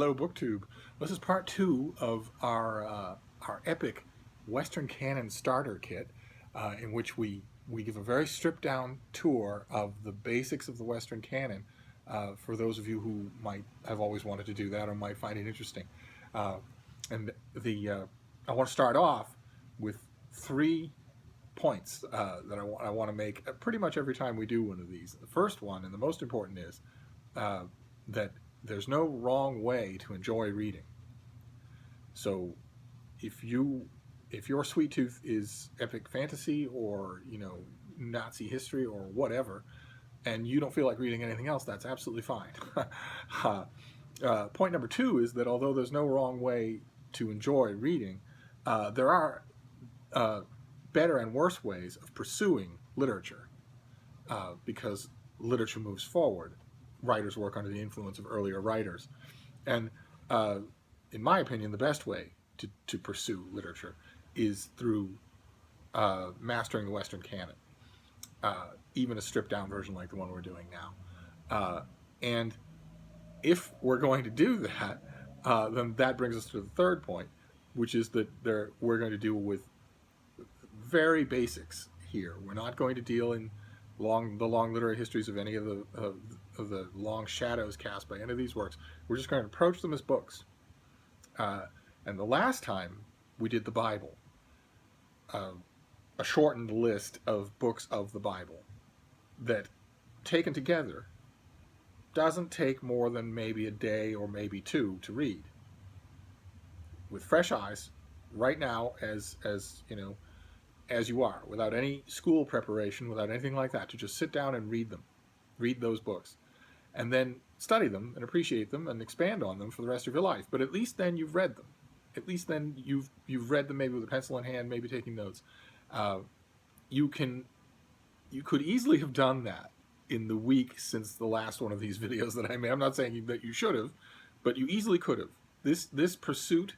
Hello, BookTube. This is part two of our epic Western Canon starter kit, in which we give a very stripped down tour of the basics of the Western Canon for those of you who might have always wanted to do that or might find it interesting. Uh, and the I want to start off with three points that I want to make pretty much every time we do one of these. The first one, and the most important, is uh, that there's no wrong way to enjoy reading. So if you if your sweet tooth is epic fantasy or Nazi history or whatever, and you don't feel like reading anything else, that's absolutely fine. Point number two is that although there's no wrong way to enjoy reading, there are uh, better and worse ways of pursuing literature because literature moves forward. Writers work under the influence of earlier writers. And uh, in my opinion, the best way to pursue literature is through mastering the Western canon, even a stripped down version like the one we're doing now. And if we're going to do that, then that brings us to the third point, which is that we're going to deal with very basics here. We're not going to deal in the long literary histories of any of the long shadows cast by any of these works. We're just going to approach them as books. And the last time we did the Bible, uh, a shortened list of books of the Bible that, taken together, doesn't take more than maybe a day or maybe two to read with fresh eyes, right now, as you are, without any school preparation, without anything like that, to just sit down and read those books, and then study them and appreciate them and expand on them for the rest of your life. But at least then you've read them. At least then you've read them, maybe with a pencil in hand, maybe taking notes. Uh, you could easily have done that in the week since the last one of these videos that I made. I'm not saying that you should have, but you easily could have. This pursuit,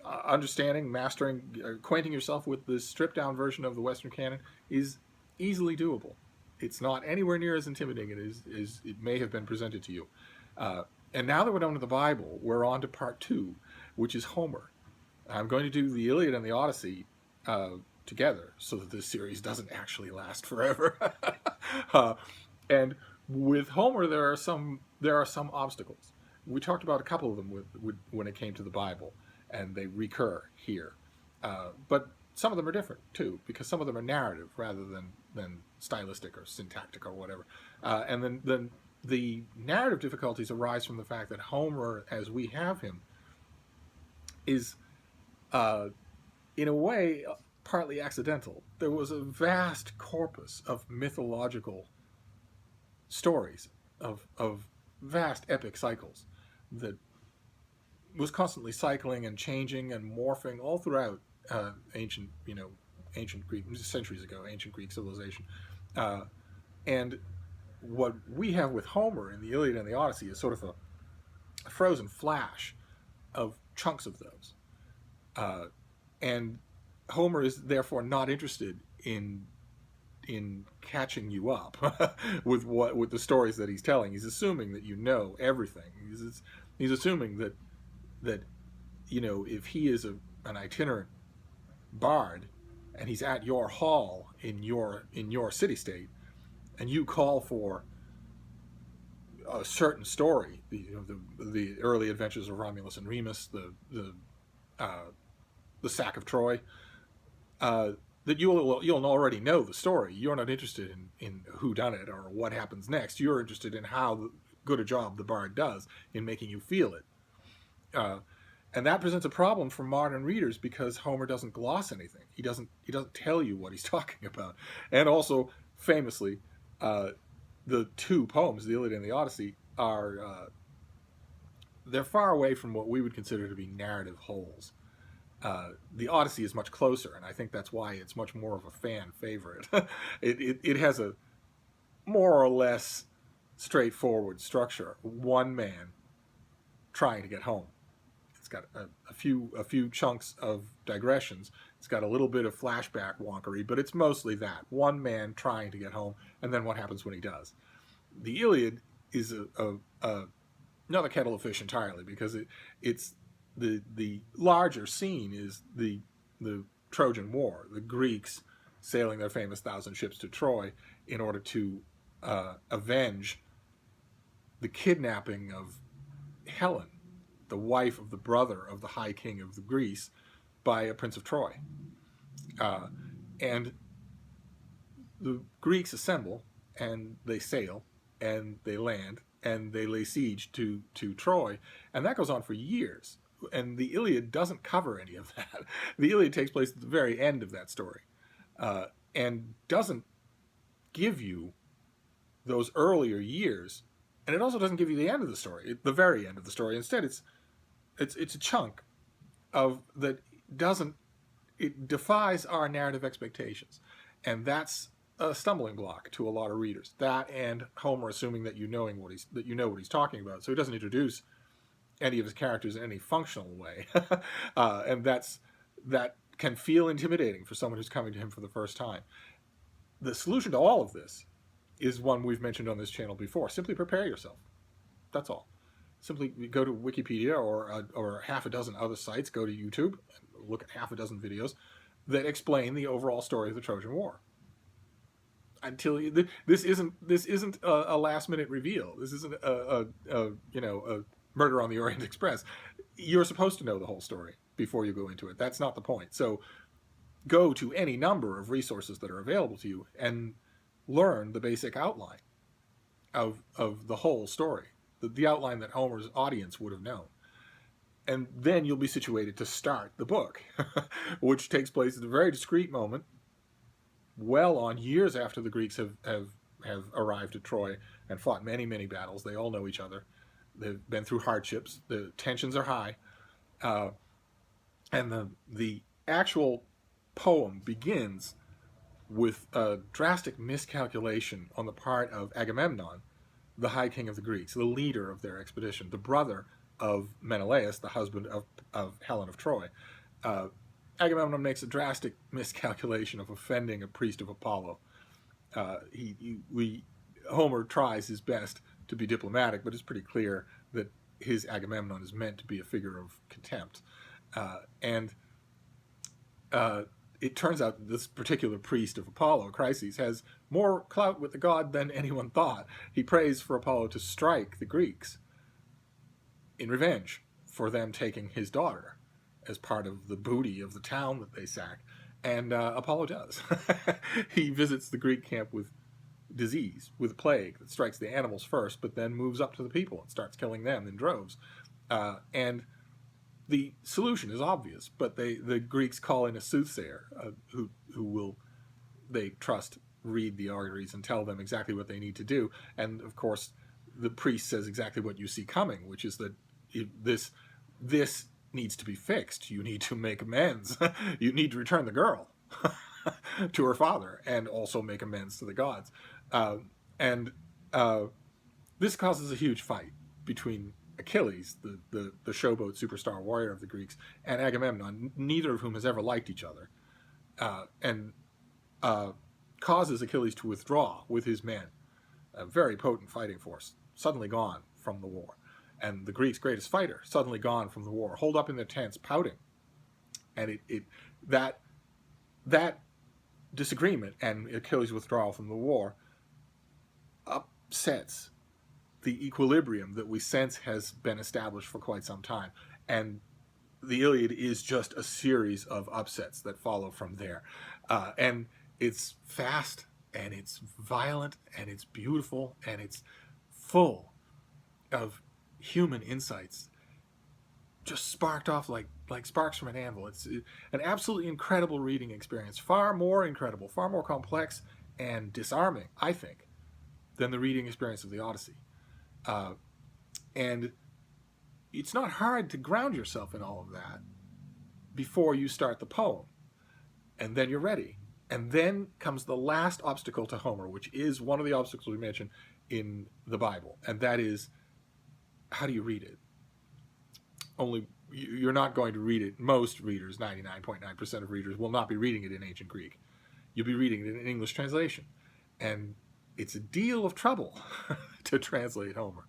understanding, mastering, acquainting yourself with this stripped down version of the Western canon is easily doable. It's not anywhere near as intimidating as it may have been presented to you. And now that we're done with the Bible, we're on to part two, which is Homer. I'm going to do the Iliad and the Odyssey together so that this series doesn't actually last forever. uh, and with Homer, there are some obstacles. We talked about a couple of them when it came to the Bible, and they recur here. But some of them are different too, because some of them are narrative rather than stylistic or syntactic or whatever. And then the narrative difficulties arise from the fact that Homer, as we have him, is in a way partly accidental. There was a vast corpus of mythological stories of vast epic cycles that was constantly cycling and changing and morphing all throughout ancient Greek, centuries ago, ancient Greek civilization. And what we have with Homer in the Iliad and the Odyssey is sort of a frozen flash of chunks of those. And Homer is therefore not interested in catching you up with the stories that he's telling. He's assuming that you know everything. He's assuming that if he is an itinerant bard and he's at your hall in your city state, and you call for a certain story, the early adventures of Romulus and Remus, the sack of Troy, that you'll already know the story. You're not interested in who done it or what happens next. You're interested in how good a job the bard does in making you feel it. And that presents a problem for modern readers because Homer doesn't gloss anything. He doesn't tell you what he's talking about. And also, famously, the two poems, the Iliad and the Odyssey, are they're far away from what we would consider to be narrative wholes. The Odyssey is much closer, and I think that's why it's much more of a fan favorite. It has a more or less straightforward structure. One man trying to get home. It's got a few chunks of digressions. It's got a little bit of flashback wonkery, but it's mostly that. One man trying to get home, and then what happens when he does. The Iliad is a another kettle of fish entirely, because it's the larger scene is the Trojan War, the Greeks sailing their famous 1,000 ships to Troy in order to avenge the kidnapping of Helen, the wife of the brother of the High King of the Greece, by a prince of Troy. And the Greeks assemble and they sail and they land and they lay siege to Troy, and that goes on for years. And the Iliad doesn't cover any of that. The Iliad takes place at the very end of that story, and doesn't give you those earlier years, and it also doesn't give you the end of the story, the very end of the story. Instead, it's a chunk of that doesn't it defies our narrative expectations, and that's a stumbling block to a lot of readers. That and Homer assuming that you know what he's talking about, so he doesn't introduce any of his characters in any functional way, and that can feel intimidating for someone who's coming to him for the first time. The solution to all of this is one we've mentioned on this channel before. Simply prepare yourself. That's all. Simply go to Wikipedia or half a dozen other sites. Go to YouTube and look at half a dozen videos that explain the overall story of the Trojan War. Until this isn't a last minute reveal. This isn't a Murder on the Orient Express. You're supposed to know the whole story before you go into it. That's not the point. So go to any number of resources that are available to you and learn the basic outline of the whole story, the outline that Homer's audience would have known. And then you'll be situated to start the book, which takes place at a very discrete moment, well on years after the Greeks have arrived at Troy and fought many, many battles. They all know each other. They've been through hardships. The tensions are high. And the actual poem begins with a drastic miscalculation on the part of Agamemnon, the High King of the Greeks, the leader of their expedition, the brother of Menelaus, the husband of Helen of Troy. Agamemnon makes a drastic miscalculation of offending a priest of Apollo. Homer tries his best to be diplomatic, but it's pretty clear that his Agamemnon is meant to be a figure of contempt. It turns out that this particular priest of Apollo, Chryses, has more clout with the god than anyone thought. He prays for Apollo to strike the Greeks in revenge for them taking his daughter as part of the booty of the town that they sack. And Apollo does. He visits the Greek camp with disease, with plague that strikes the animals first, but then moves up to the people and starts killing them in droves. And the solution is obvious, but the Greeks call in a soothsayer who will, they trust, read the arteries and tell them exactly what they need to do. And of course, the priest says exactly what you see coming, which is that this needs to be fixed. You need to make amends. You need to return the girl to her father and also make amends to the gods. This causes a huge fight between Achilles, the showboat superstar warrior of the Greeks, and Agamemnon, neither of whom has ever liked each other, and causes Achilles to withdraw with his men, a very potent fighting force, suddenly gone from the war. And the Greeks' greatest fighter, suddenly gone from the war, holed up in their tents, pouting. And that disagreement and Achilles' withdrawal from the war upsets the equilibrium that we sense has been established for quite some time. And the Iliad is just a series of upsets that follow from there. And it's fast, and it's violent, and it's beautiful, and it's full of human insights, just sparked off like sparks from an anvil. It's an absolutely incredible reading experience, far more incredible, far more complex and disarming, I think, than the reading experience of the Odyssey. And it's not hard to ground yourself in all of that before you start the poem, and then you're ready. And then comes the last obstacle to Homer, which is one of the obstacles we mentioned in the Bible, and that is, how do you read it? Only you're not going to read it. Most readers, 99.9% of readers, will not be reading it in ancient Greek. You'll be reading it in an English translation, and it's a deal of trouble to translate Homer.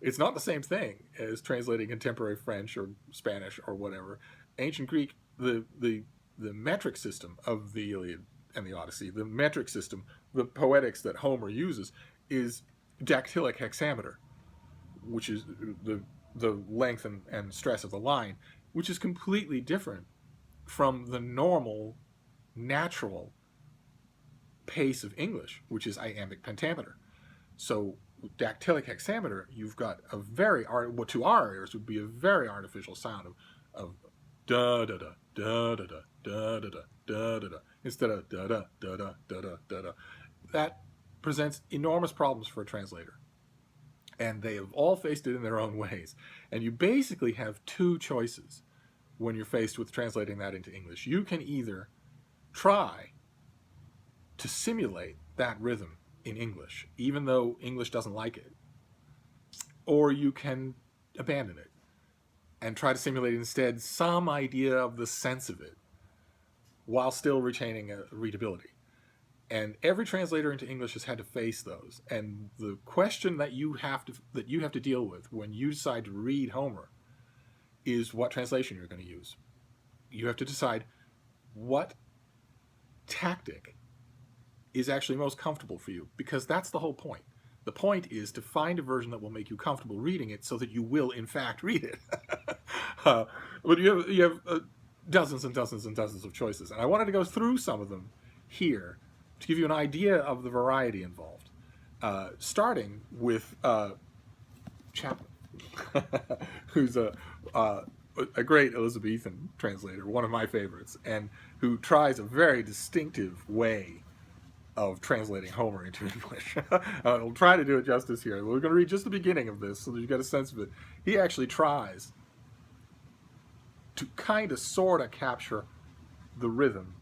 It's not the same thing as translating contemporary French or Spanish or whatever. Ancient Greek, the metric system of the Iliad and the Odyssey, the metric system, the poetics that Homer uses, is dactylic hexameter, which is the length and stress of the line, which is completely different from the normal, natural pace of English, which is iambic pentameter. So dactylic hexameter, you've got a very what to our ears would be a very artificial sound of da da da da da da da da da da da instead of da da da da da da da. That presents enormous problems for a translator, and they have all faced it in their own ways. And you basically have two choices when you're faced with translating that into English. You can either try to simulate that rhythm in English, even though English doesn't like it, or you can abandon it and try to simulate instead some idea of the sense of it while still retaining a readability. And every translator into English has had to face those. And the question that you have to deal with when you decide to read Homer is what translation you're going to use. You have to decide what tactic is actually most comfortable for you, because that's the whole point. The point is to find a version that will make you comfortable reading it so that you will, in fact, read it. But you have dozens and dozens and dozens of choices. And I wanted to go through some of them here to give you an idea of the variety involved. Starting with Chapman, who's a great Elizabethan translator, one of my favorites, and who tries a very distinctive way of translating Homer into English. I'll try to do it justice here. We're going to read just the beginning of this so that you get a sense of it. He actually tries to kind of sort of capture the rhythm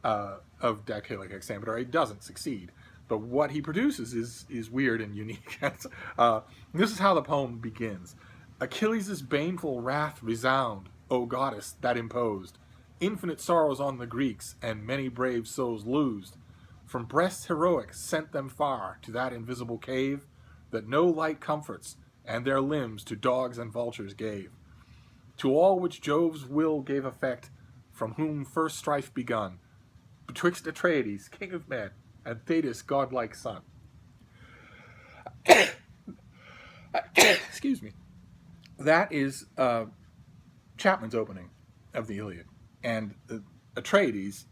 of dactylic hexameter. He doesn't succeed, but what he produces is weird and unique. This is how the poem begins. Achilles' baneful wrath resound, O goddess that imposed infinite sorrows on the Greeks, and many brave souls loosed. From breasts heroic sent them far to that invisible cave that no light comforts, and their limbs to dogs and vultures gave. To all which Jove's will gave effect, from whom first strife begun, betwixt Atreides, king of men, and Thetis, godlike son. Excuse me. That is Chapman's opening of the Iliad, and Atreides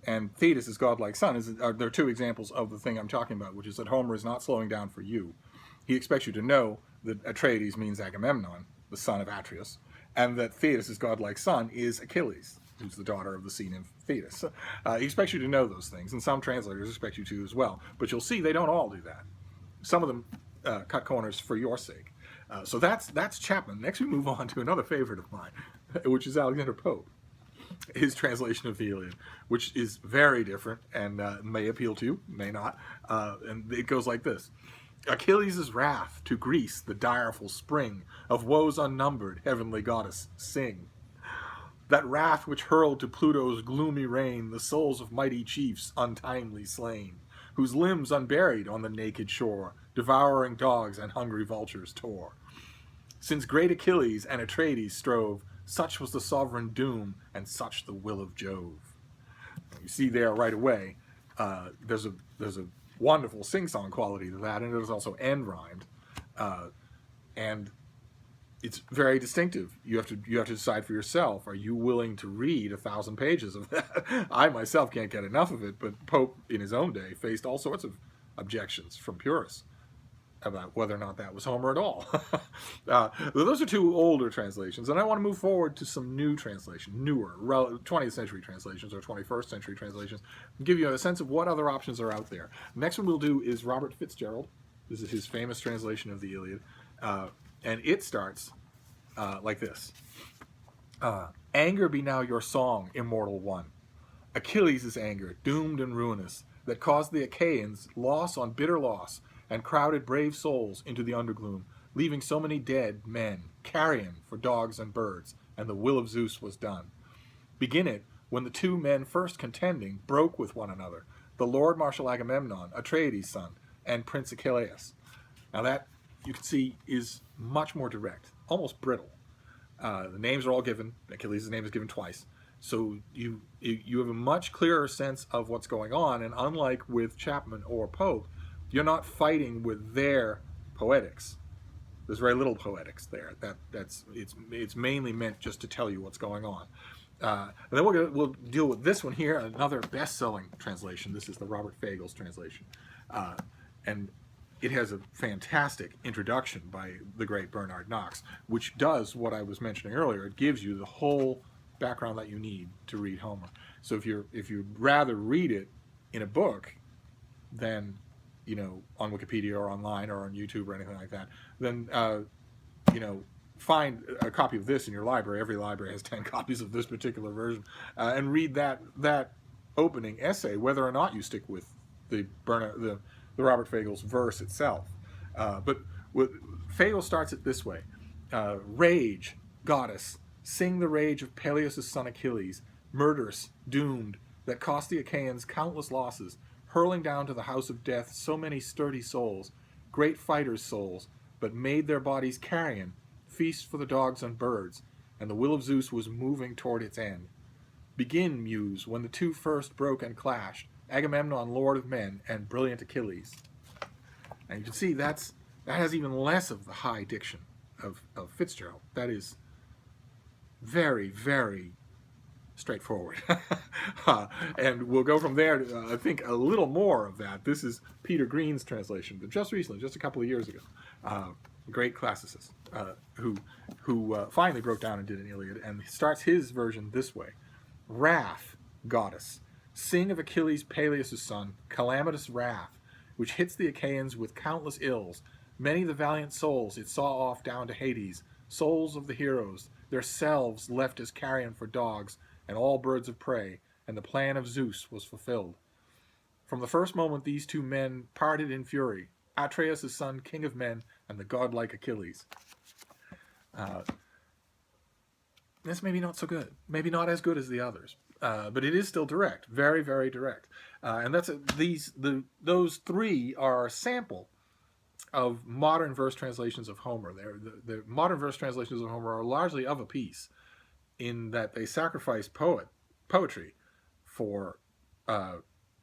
and Thetis' godlike son there are two examples of the thing I'm talking about, which is that Homer is not slowing down for you. He expects you to know that Atreides means Agamemnon, the son of Atreus, and that Thetis' godlike son is Achilles, who's the daughter of the sea nymph Thetis. He expects you to know those things, and some translators expect you to as well. But you'll see they don't all do that. Some of them cut corners for your sake. So that's Chapman. Next we move on to another favorite of mine, which is Alexander Pope. His translation of the Iliad, which is very different and may appeal to you, may not. And it goes like this. Achilles' wrath to Greece, the direful spring of woes unnumbered, heavenly goddess, sing. That wrath which hurled to Pluto's gloomy reign the souls of mighty chiefs untimely slain, whose limbs unburied on the naked shore devouring dogs and hungry vultures tore. Since great Achilles and Atreides strove, such was the sovereign doom, and such the will of Jove. You see there right away, there's a wonderful sing-song quality to that, and it is also end-rhymed, and it's very distinctive. You have to decide for yourself. Are you willing to read 1,000 pages of that? I myself can't get enough of it, but Pope in his own day faced all sorts of objections from purists about whether or not that was Homer at all. Those are two older translations, and I want to move forward to some new translations, newer 20th century translations or 21st century translations, and give you a sense of what other options are out there. The next one we'll do is Robert Fitzgerald. This is his famous translation of the Iliad, and it starts like this. Anger be now your song, immortal one. Achilles' anger, doomed and ruinous, that caused the Achaeans loss on bitter loss, and crowded brave souls into the undergloom, leaving so many dead men, carrion for dogs and birds, and the will of Zeus was done. Begin it when the two men first contending broke with one another, the Lord Marshal Agamemnon, Atreides' son, and Prince Achilles. Now that you can see, is much more direct, almost brittle. The names are all given. Achilles' name is given twice, so you have a much clearer sense of what's going on. And unlike with Chapman or Pope, you're not fighting with their poetics. There's very little poetics there. It's mainly meant just to tell you what's going on. And then we'll deal with this one here, another best-selling translation. This is the Robert Fagles translation, and it has a fantastic introduction by the great Bernard Knox, which does what I was mentioning earlier. It gives you the whole background that you need to read Homer. So if you'd rather read it in a book than on Wikipedia or online or on YouTube or anything like that, then find a copy of this in your library. Every library has 10 copies of this particular version, and read that opening essay, whether or not you stick with the Robert Fagles verse itself. But Fagles starts it this way: rage, goddess, sing the rage of Peleus' son Achilles, murderous, doomed, that cost the Achaeans countless losses, hurling down to the house of death so many sturdy souls, great fighters' souls, but made their bodies carrion, feast for the dogs and birds, and the will of Zeus was moving toward its end. Begin, muse, when the two first broke and clashed, Agamemnon, lord of men, and brilliant Achilles. And you can see that has even less of the high diction of Fitzgerald. That is very, very straightforward. And we'll go from there to, I think, a little more of that. This is Peter Green's translation, but just recently, just a couple of years ago. Great classicist who finally broke down and did an Iliad, and starts his version this way: wrath, goddess, sing of Achilles, Peleus' son, calamitous wrath, which hits the Achaeans with countless ills, many the valiant souls it saw off down to Hades, souls of the heroes, their selves left as carrion for dogs and all birds of prey, and the plan of Zeus was fulfilled. From the first moment these two men parted in fury, Atreus' son, king of men, and the godlike Achilles. This maybe not so good, maybe not as good as the others, but it is still direct, very, very direct. And those three are a sample of modern verse translations of Homer. The modern verse translations of Homer are largely of a piece, in that they sacrifice poetry for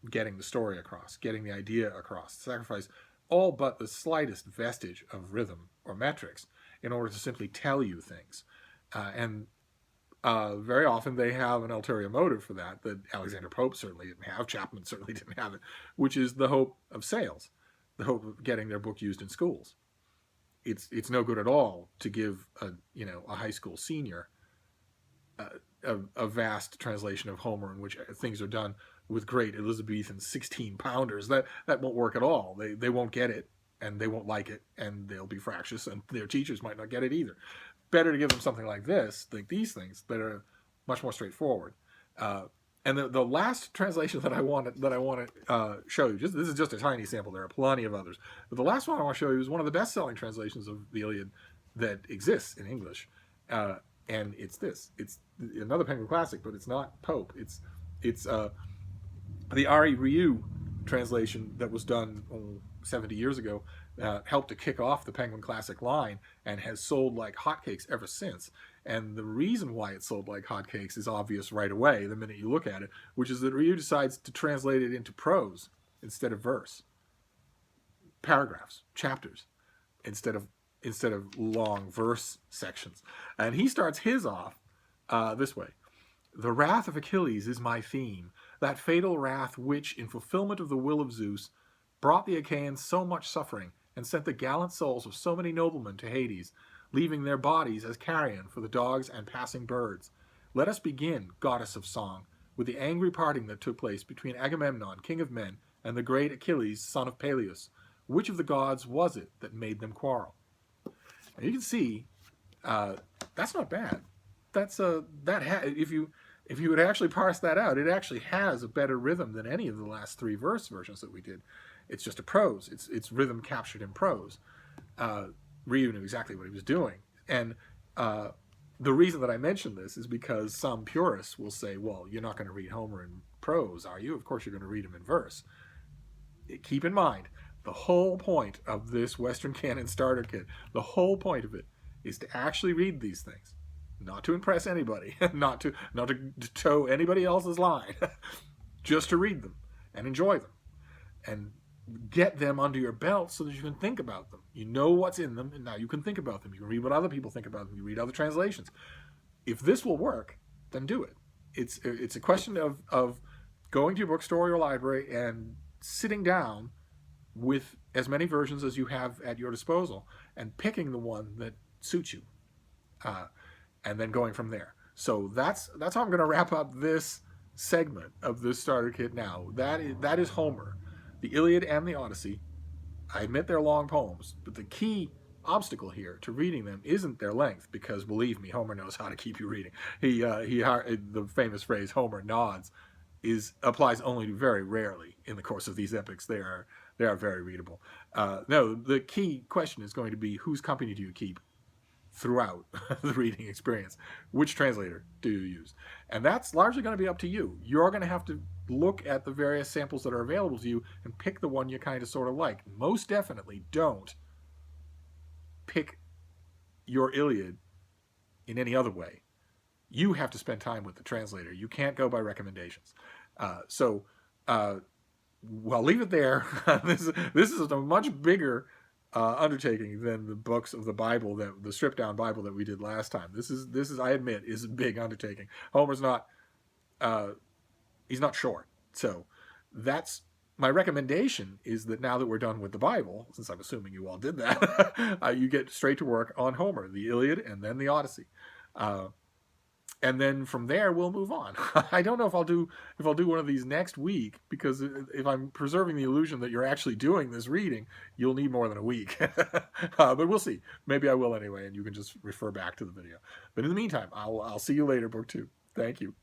getting the story across, getting the idea across, sacrifice all but the slightest vestige of rhythm or metrics in order to simply tell you things. And very often they have an ulterior motive for that Alexander Pope certainly didn't have, Chapman certainly didn't have it, which is the hope of sales, the hope of getting their book used in schools. It's no good at all to give a high school senior a vast translation of Homer in which things are done with great Elizabethan 16-pounders. That won't work at all. They won't get it, and they won't like it, and they'll be fractious, and their teachers might not get it either. Better to give them something like this, like these things, that are much more straightforward. And the last translation that I want to show you, this is just a tiny sample. There are plenty of others, but the last one I want to show you is one of the best-selling translations of the Iliad that exists in English, and it's this. It's another Penguin classic, but it's not Pope. It's the Ari Ryu translation that was done 70 years ago. Helped to kick off the Penguin Classic line and has sold like hotcakes ever since. And the reason why it sold like hotcakes is obvious right away the minute you look at it, which is that Ryu decides to translate it into prose instead of verse, paragraphs, chapters, instead of long verse sections. And he starts his off this way: the wrath of Achilles is my theme, that fatal wrath which, in fulfillment of the will of Zeus, brought the Achaeans so much suffering, and sent the gallant souls of so many noblemen to Hades, leaving their bodies as carrion for the dogs and passing birds. Let us begin, goddess of song, with the angry parting that took place between Agamemnon, king of men, and the great Achilles, son of Peleus. Which of the gods was it that made them quarrel? And you can see that's not bad. If you would actually parse that out, it actually has a better rhythm than any of the last three verse versions that we did. It's just a prose. It's rhythm captured in prose. Ryu knew exactly what he was doing. And the reason that I mention this is because some purists will say, well, you're not going to read Homer in prose, are you? Of course you're going to read him in verse. Keep in mind, The whole point of this Western Canon starter kit, the whole point of it, is to actually read these things, not to impress anybody, not to toe anybody else's line, just to read them and enjoy them and get them under your belt so that you can think about them. You know what's in them, and now you can think about them. You can read what other people think about them. You read other translations. If this will work, then do it. It's a question of going to your bookstore or your library and sitting down with as many versions as you have at your disposal and picking the one that suits you, and then going from there. So that's how I'm going to wrap up this segment of this starter kit now. That is Homer, the Iliad and the Odyssey. I admit they're long poems, but the key obstacle here to reading them isn't their length, because believe me, Homer knows how to keep you reading. The famous phrase "Homer nods" applies only very rarely in the course of these epics. They are very readable. No, the key question is going to be, whose company do you keep throughout the reading experience? Which translator do you use? And that's largely going to be up to you. You're going to have to look at the various samples that are available to you and pick the one you kind of sort of like. Most definitely don't pick your Iliad in any other way. You have to spend time with the translator. You can't go by recommendations. Well, leave it there. This is a much bigger undertaking than the books of the Bible, the stripped down Bible that we did last time. This is I admit, is a big undertaking. Homer's not he's not short. So that's my recommendation, is that now that we're done with the Bible, since I'm assuming you all did that, you get straight to work on Homer, the Iliad, and then the Odyssey. And then from there we'll move on. I don't know if I'll do one of these next week, because if I'm preserving the illusion that you're actually doing this reading, you'll need more than a week. But we'll see. Maybe I will anyway, and you can just refer back to the video. But in the meantime, I'll see you later, book 2. Thank you.